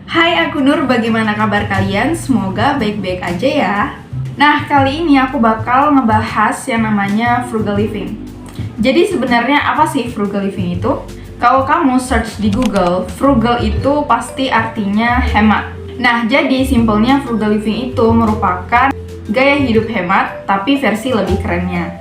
Hai, aku Nur, bagaimana kabar kalian? Semoga baik-baik aja ya. Nah, kali ini aku bakal ngebahas yang namanya frugal living. Jadi sebenarnya apa sih frugal living itu? Kalau kamu search di Google, frugal itu pasti artinya hemat. Nah, jadi simpelnya frugal living itu merupakan gaya hidup hemat, tapi versi lebih kerennya.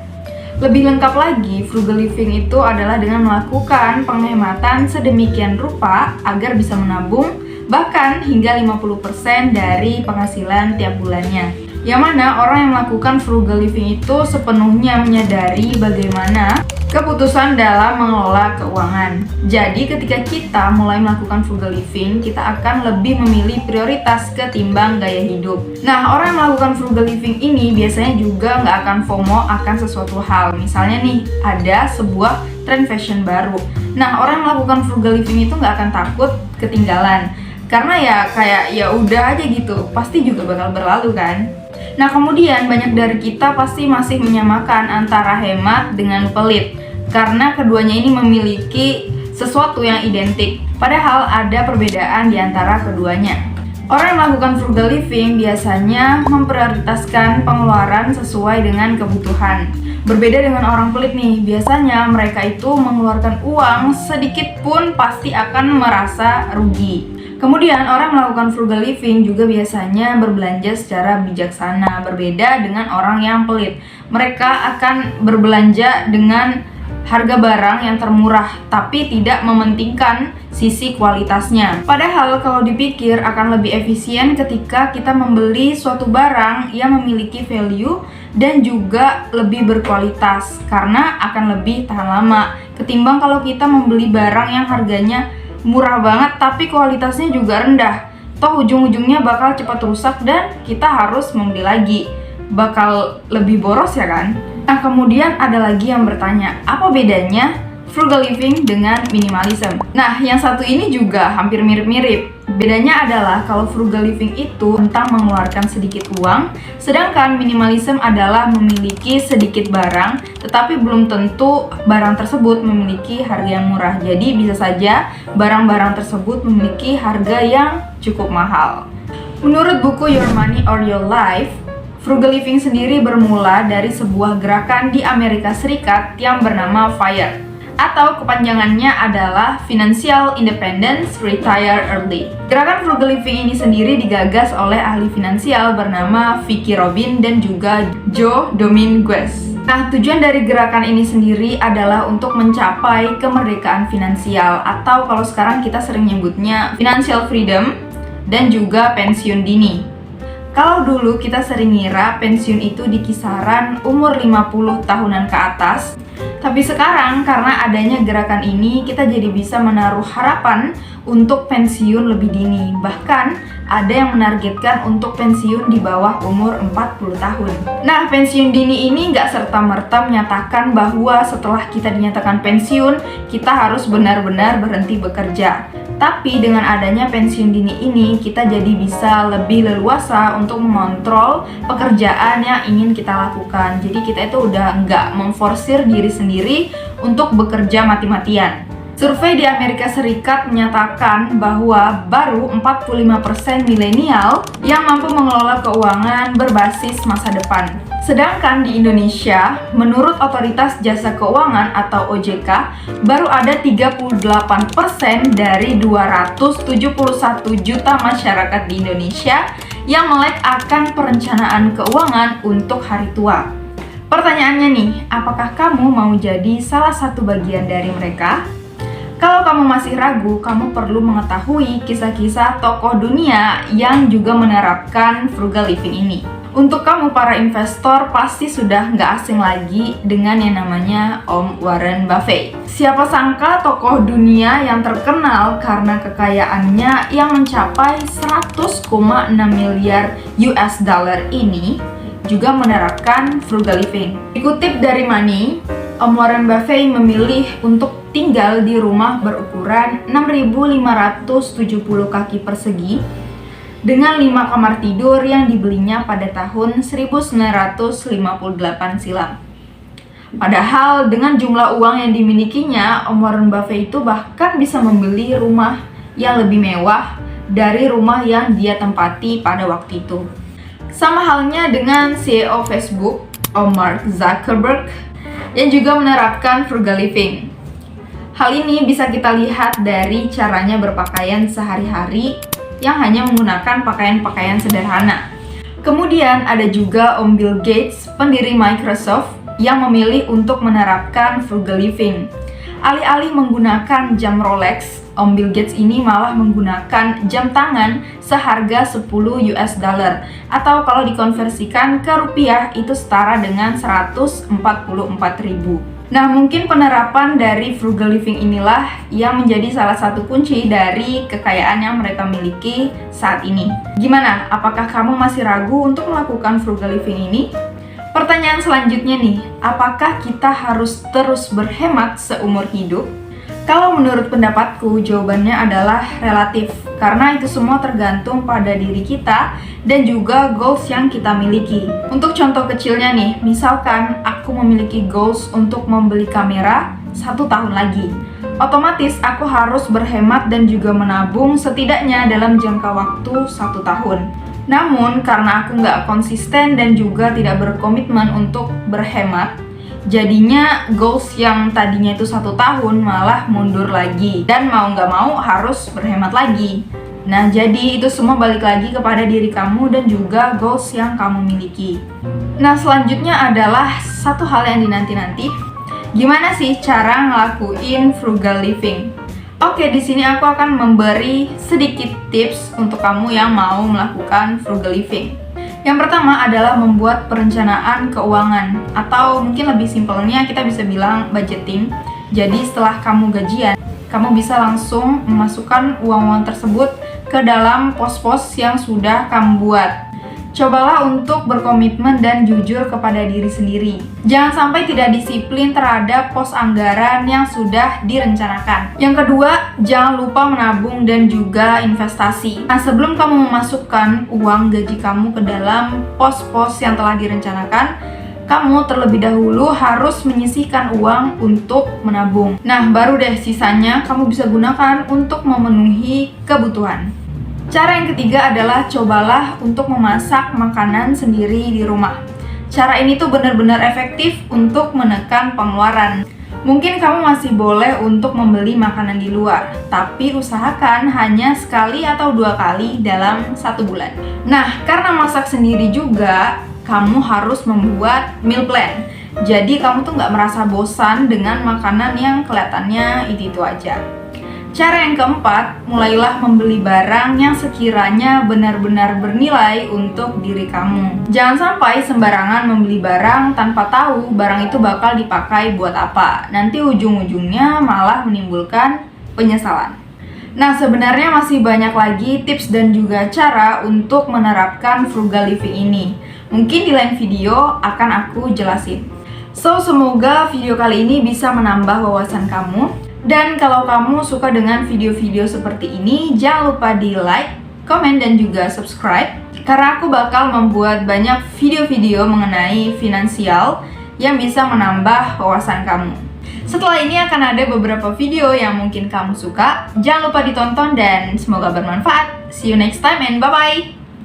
Lebih lengkap lagi, frugal living itu adalah dengan melakukan penghematan sedemikian rupa agar bisa menabung bahkan hingga 50% dari penghasilan tiap bulannya. Yang mana orang yang melakukan frugal living itu sepenuhnya menyadari bagaimana keputusan dalam mengelola keuangan. Jadi ketika kita mulai melakukan frugal living, kita akan lebih memilih prioritas ketimbang gaya hidup. Nah, orang yang melakukan frugal living ini biasanya juga nggak akan FOMO akan sesuatu hal. Misalnya nih, ada sebuah tren fashion baru. Nah, orang yang melakukan frugal living itu nggak akan takut ketinggalan. Karena ya kayak ya udah aja gitu, pasti juga bakal berlalu kan. Nah, kemudian banyak dari kita pasti masih menyamakan antara hemat dengan pelit, karena keduanya ini memiliki sesuatu yang identik, padahal ada perbedaan di antara keduanya. Orang yang melakukan frugal living biasanya memprioritaskan pengeluaran sesuai dengan kebutuhan. Berbeda dengan orang pelit nih, biasanya mereka itu mengeluarkan uang sedikit pun pasti akan merasa rugi. Kemudian orang melakukan frugal living juga biasanya berbelanja secara bijaksana, berbeda dengan orang yang pelit. Mereka akan berbelanja dengan harga barang yang termurah, tapi tidak mementingkan sisi kualitasnya. Padahal kalau dipikir akan lebih efisien ketika kita membeli suatu barang yang memiliki value dan juga lebih berkualitas, karena akan lebih tahan lama ketimbang kalau kita membeli barang yang harganya murah banget tapi kualitasnya juga rendah. Toh ujung-ujungnya bakal cepat rusak dan kita harus membeli lagi. Bakal lebih boros ya kan? Nah, kemudian ada lagi yang bertanya, apa bedanya frugal living dengan minimalism? Nah, yang satu ini juga hampir mirip-mirip. Bedanya adalah kalau frugal living itu tentang mengeluarkan sedikit uang, sedangkan minimalism adalah memiliki sedikit barang, tetapi belum tentu barang tersebut memiliki harga yang murah. Jadi bisa saja barang-barang tersebut memiliki harga yang cukup mahal. Menurut buku Your Money or Your Life, frugal living sendiri bermula dari sebuah gerakan di Amerika Serikat yang bernama FIRE, atau kepanjangannya adalah Financial Independence Retire Early. Gerakan frugal living ini sendiri digagas oleh ahli finansial bernama Vicki Robin dan juga Joe Dominguez. Nah, tujuan dari gerakan ini sendiri adalah untuk mencapai kemerdekaan finansial, atau kalau sekarang kita sering nyebutnya financial freedom dan juga pensiun dini. Kalau dulu kita sering ngira pensiun itu di kisaran umur 50 tahunan ke atas, tapi sekarang karena adanya gerakan ini kita jadi bisa menaruh harapan untuk pensiun lebih dini. Bahkan ada yang menargetkan untuk pensiun di bawah umur 40 tahun. Nah, pensiun dini ini nggak serta-merta menyatakan bahwa setelah kita dinyatakan pensiun, kita harus benar-benar berhenti bekerja. Tapi dengan adanya pensiun dini ini, kita jadi bisa lebih leluasa untuk mengontrol pekerjaan yang ingin kita lakukan. Jadi kita itu udah nggak memforsir diri sendiri untuk bekerja mati-matian. Survei di Amerika Serikat menyatakan bahwa baru 45% milenial yang mampu mengelola keuangan berbasis masa depan. Sedangkan di Indonesia, menurut Otoritas Jasa Keuangan atau OJK, baru ada 38% dari 271 juta masyarakat di Indonesia yang melek akan perencanaan keuangan untuk hari tua. Pertanyaannya nih, apakah kamu mau jadi salah satu bagian dari mereka? Kalau kamu masih ragu, kamu perlu mengetahui kisah-kisah tokoh dunia yang juga menerapkan frugal living ini. Untuk kamu para investor pasti sudah nggak asing lagi dengan yang namanya Om Warren Buffett. Siapa sangka tokoh dunia yang terkenal karena kekayaannya yang mencapai 100,6 miliar US dollar ini juga menerapkan frugal living. Dikutip dari Money, Om Warren Buffett memilih untuk tinggal di rumah berukuran 6.570 kaki persegi dengan 5 kamar tidur yang dibelinya pada tahun 1958 silam. Padahal dengan jumlah uang yang dimilikinya, Om Warren Buffett itu bahkan bisa membeli rumah yang lebih mewah dari rumah yang dia tempati pada waktu itu. Sama halnya dengan CEO Facebook, Mark Zuckerberg, yang juga menerapkan frugal living. Hal ini bisa kita lihat dari caranya berpakaian sehari-hari yang hanya menggunakan pakaian-pakaian sederhana. Kemudian ada juga Om Bill Gates, pendiri Microsoft, yang memilih untuk menerapkan frugal living. Alih-alih menggunakan jam Rolex, Om Bill Gates ini malah menggunakan jam tangan seharga 10 US dollar, atau kalau dikonversikan ke rupiah itu setara dengan 144.000. Nah, mungkin penerapan dari frugal living inilah yang menjadi salah satu kunci dari kekayaan yang mereka miliki saat ini. Gimana? Apakah kamu masih ragu untuk melakukan frugal living ini? Pertanyaan selanjutnya nih, apakah kita harus terus berhemat seumur hidup? Kalau menurut pendapatku, jawabannya adalah relatif, karena itu semua tergantung pada diri kita dan juga goals yang kita miliki. Untuk contoh kecilnya nih, misalkan aku memiliki goals untuk membeli kamera 1 tahun lagi. Otomatis aku harus berhemat dan juga menabung setidaknya dalam jangka waktu 1 tahun. Namun, karena aku nggak konsisten dan juga tidak berkomitmen untuk berhemat, jadinya goals yang tadinya itu 1 tahun malah mundur lagi. Dan mau nggak mau harus berhemat lagi. Nah, jadi itu semua balik lagi kepada diri kamu dan juga goals yang kamu miliki. Nah, selanjutnya adalah satu hal yang dinanti-nanti. Gimana sih cara ngelakuin frugal living? Oke, di sini aku akan memberi sedikit tips untuk kamu yang mau melakukan frugal living. Yang pertama adalah membuat perencanaan keuangan, atau mungkin lebih simpelnya kita bisa bilang budgeting. Jadi setelah kamu gajian, kamu bisa langsung memasukkan uang-uang tersebut ke dalam pos-pos yang sudah kamu buat. Cobalah untuk berkomitmen dan jujur kepada diri sendiri. Jangan sampai tidak disiplin terhadap pos anggaran yang sudah direncanakan. Yang kedua, jangan lupa menabung dan juga investasi. Nah, sebelum kamu memasukkan uang gaji kamu ke dalam pos-pos yang telah direncanakan, kamu terlebih dahulu harus menyisihkan uang untuk menabung. Nah, baru deh sisanya kamu bisa gunakan untuk memenuhi kebutuhan. Cara yang ketiga adalah cobalah untuk memasak makanan sendiri di rumah. Cara ini tuh benar-benar efektif untuk menekan pengeluaran. Mungkin kamu masih boleh untuk membeli makanan di luar, tapi usahakan hanya sekali atau 2 kali dalam 1 bulan. Nah, karena masak sendiri juga, kamu harus membuat meal plan. Jadi kamu tuh nggak merasa bosan dengan makanan yang kelihatannya itu aja. Cara yang keempat, mulailah membeli barang yang sekiranya benar-benar bernilai untuk diri kamu. Jangan sampai sembarangan membeli barang tanpa tahu barang itu bakal dipakai buat apa. Nanti ujung-ujungnya malah menimbulkan penyesalan. Nah, sebenarnya masih banyak lagi tips dan juga cara untuk menerapkan frugal living ini. Mungkin di lain video akan aku jelasin. So, semoga video kali ini bisa menambah wawasan kamu. Dan kalau kamu suka dengan video-video seperti ini, jangan lupa di like, komen, dan juga subscribe. Karena aku bakal membuat banyak video-video mengenai finansial yang bisa menambah wawasan kamu. Setelah ini akan ada beberapa video yang mungkin kamu suka. Jangan lupa ditonton dan semoga bermanfaat. See you next time and bye-bye!